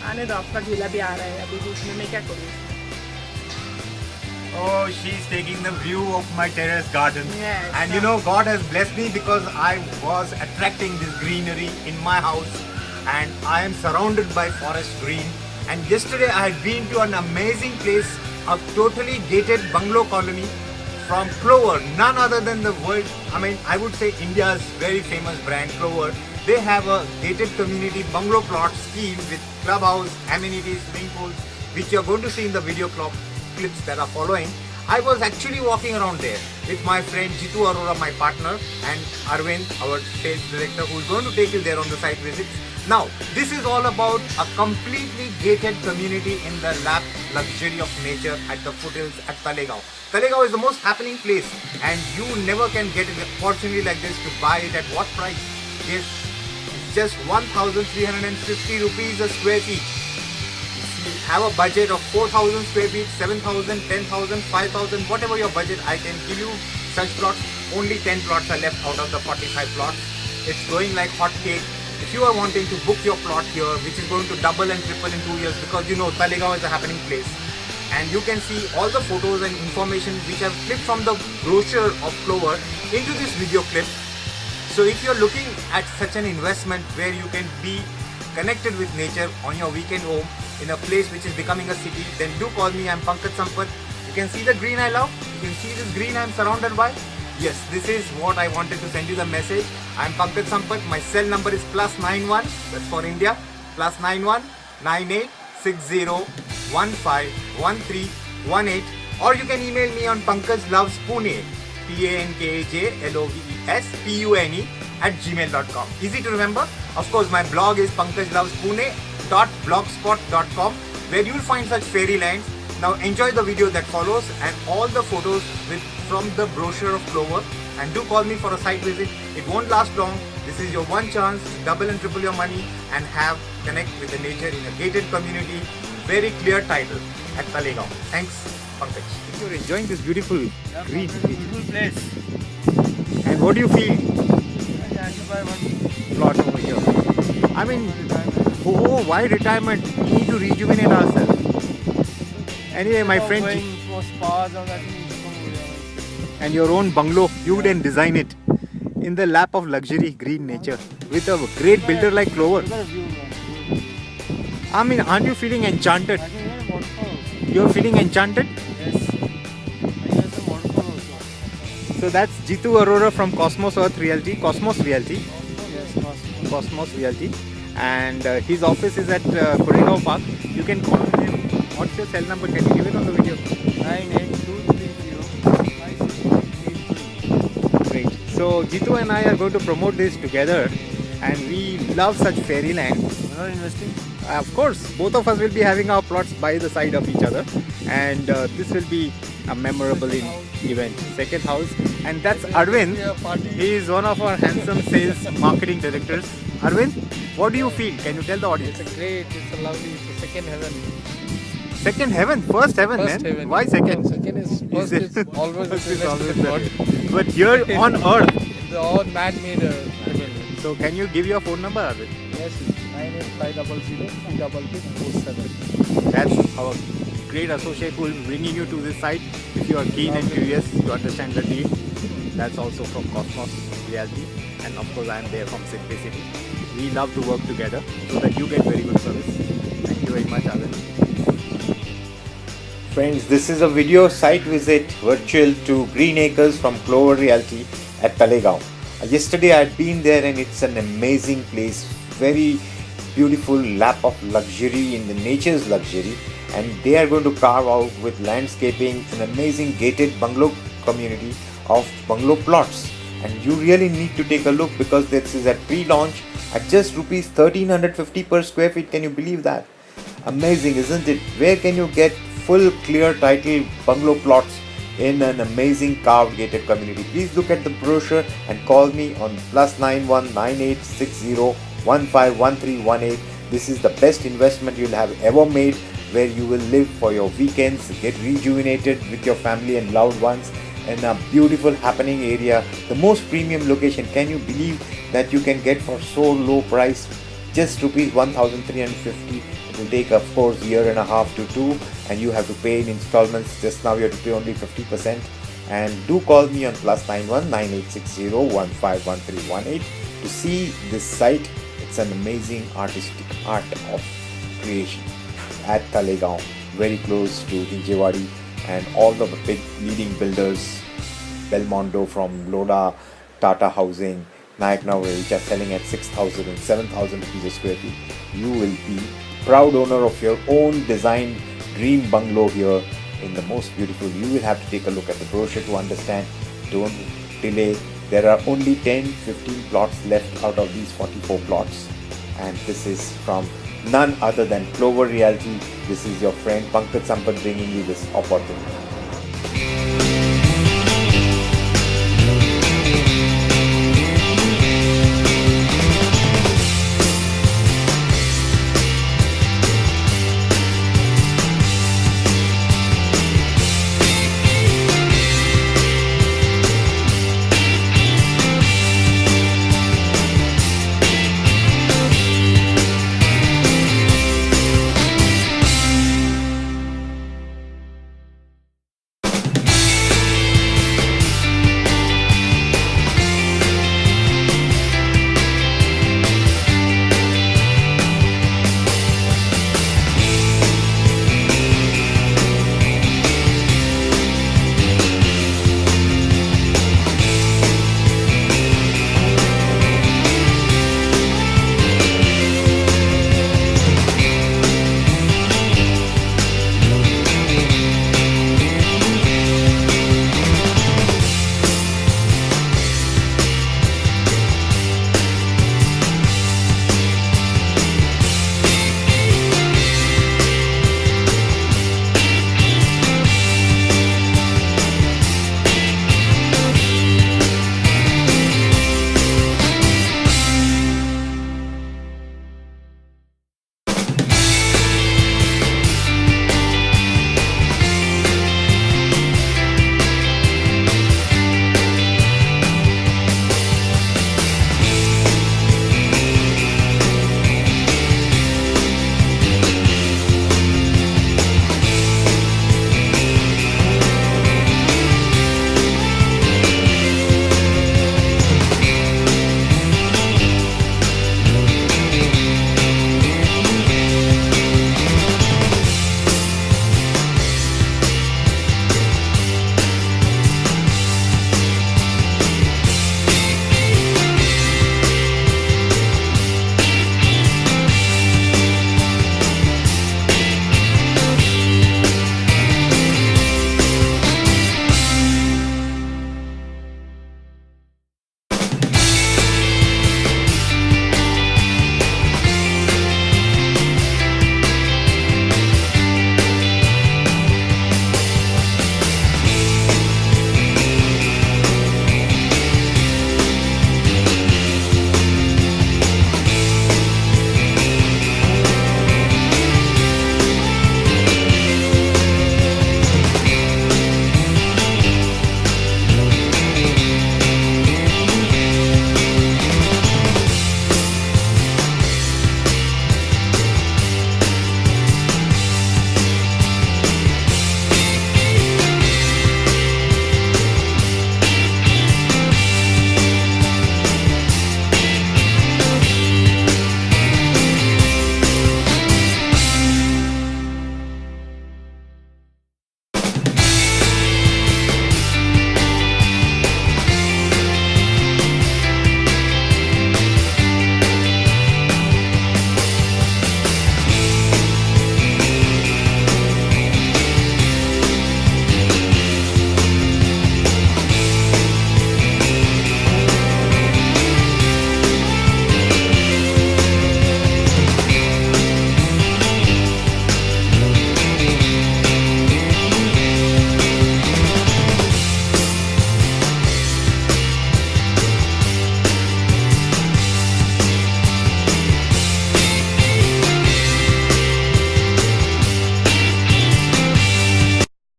आने दो, आपका झूला भी आ रहा है अभी बीच में, मैं क्या करूँ? Oh, she's taking the view of my terrace garden. Yes. And you know, God has blessed me because I was attracting this greenery in my house, and I am surrounded by forest green. And yesterday I had been to an amazing place, a totally gated bungalow colony from Clover, none other than the world, I would say India's very famous brand Clover. They have a gated community bungalow plot scheme with clubhouse, amenities, swimming pools, which you are going to see in the video clips that are following. I was actually walking around there with my friend Jitu Arora, my partner, and Arvind, our sales director, who is going to take you there on the site visits. Now, this is all about a completely gated community in the lap luxury of nature at the foothills at Talegaon. Talegaon is the most happening place, and you never can get an opportunity like this to buy it at what price? Yes, it's just 1,350 rupees a square feet. If you have a budget of 4,000 square feet, 7,000, 10,000, 5,000, whatever your budget, I can give you such plots. Only 10 plots are left out of the 45 plots. It's going like hot cake. If you are wanting to book your plot here, which is going to double and triple in 2 years, because you know Talegaon is a happening place, and you can see all the photos and information which I've clipped from the brochure of Clover into this video clip. So if you're looking at such an investment where you can be connected with nature on your weekend home in a place which is becoming a city, then do call me. I'm Pankaj Sampath. You can see the green I love. You can see this green I'm surrounded by. Yes, this is what I wanted to send you the message. I'm Pankaj Sampath. My cell number is +91. That's for India. +91 98 60 15 1318. Or you can email me on Pankaj Loves Pune, PANKAJLOVES PUNE @gmail.com. Easy to remember. Of course, my blog is pankajlovespune.blogspot.com, where you'll find such fairylands. Now enjoy the video that follows and all the photos from the brochure of Clover, and do call me for a site visit. It won't last long. This is your one chance to double and triple your money and connect with the nature in a gated community. Very clear title at Talegaon. Thanks, Pankaj. If you're enjoying this beautiful green, Beautiful place. and what do you feel? I had to buy one Plot over here. Why retirement? We need to rejuvenate ourselves. Anyway, my friend, going for spas or that means come over here. and your own bungalow, you would design it in the lap of luxury, green nature, with a great builder like Clover. Look at the view, man. Aren't you feeling enchanted? I can hear a waterfall also. You're feeling enchanted? Yes. I hear some waterfall also. So that's Jitu Arora from Cosmos Earth Realty, Cosmos Realty, Yes, Cosmos. Cosmos Realty, and his office is at Koregaon Park. You can call him. What's your cell number? Can you give it on the video? 98230. Great. So Jitu and I are going to promote this together, and we love such fairyland. You're not investing? Of course, both of us will be having our plots by the side of each other, and this will be a memorable event. Second house, and that's Arvind. Yeah, party. He is one of our handsome sales marketing directors. Arvind, what do you feel? Can you tell the audience? It's a great, it's a lovely, it's a second heaven. Second heaven, first heaven, First man. heaven. Why second? Second is, first it- is always First the is best always of God. better. But here on earth. The all man-made heaven. So can you give your phone number, Arvind? Yes, 98500 That's our great associate who will be bringing you to this site. If you are keen and curious to understand the deal, that's also from Cosmos Realty, and of course I am there from Simplicity. We love to work together so that you get very good service. Thank you very much, Arvind. Friends, this is a video site visit virtual to Green Acres from Clover Realty at Talegaon. Yesterday I had been there, and it's an amazing place. Very beautiful lap of luxury in the nature's luxury, and they are going to carve out with landscaping an amazing gated bungalow community of bungalow plots. And you really need to take a look, because this is at pre-launch at just rupees 1,350 per square feet. Can you believe that? Amazing, isn't it? Where can you get full clear title bungalow plots in an amazing carved gated community? Please look at the brochure and call me on +91 9860 151318. This is the best investment you'll have ever made, where you will live for your weekends, get rejuvenated with your family and loved ones in a beautiful happening area, the most premium location. Can you believe that you can get for so low price just rupees 1350. It will take, of course, year and a half to two, and you have to pay in installments. Just now you have to pay only 50%. And do call me on +91 9860 151318 to see this site. It's an amazing artistic art of creation at Talegaon, very close to Hinjewadi, and all the big leading builders, Belmondo from Lodha, Tata Housing, Nayak Nawal, which are selling at 6,000 and 7,000 rupees a square feet. You will be proud owner of your own designed dream bungalow here in the most beautiful. You will have to take a look at the brochure to understand. Don't delay. There are only 10-15 plots left out of these 44 plots, and this is from none other than Clover Realty. This is your friend Pankaj Sampat bringing you this opportunity.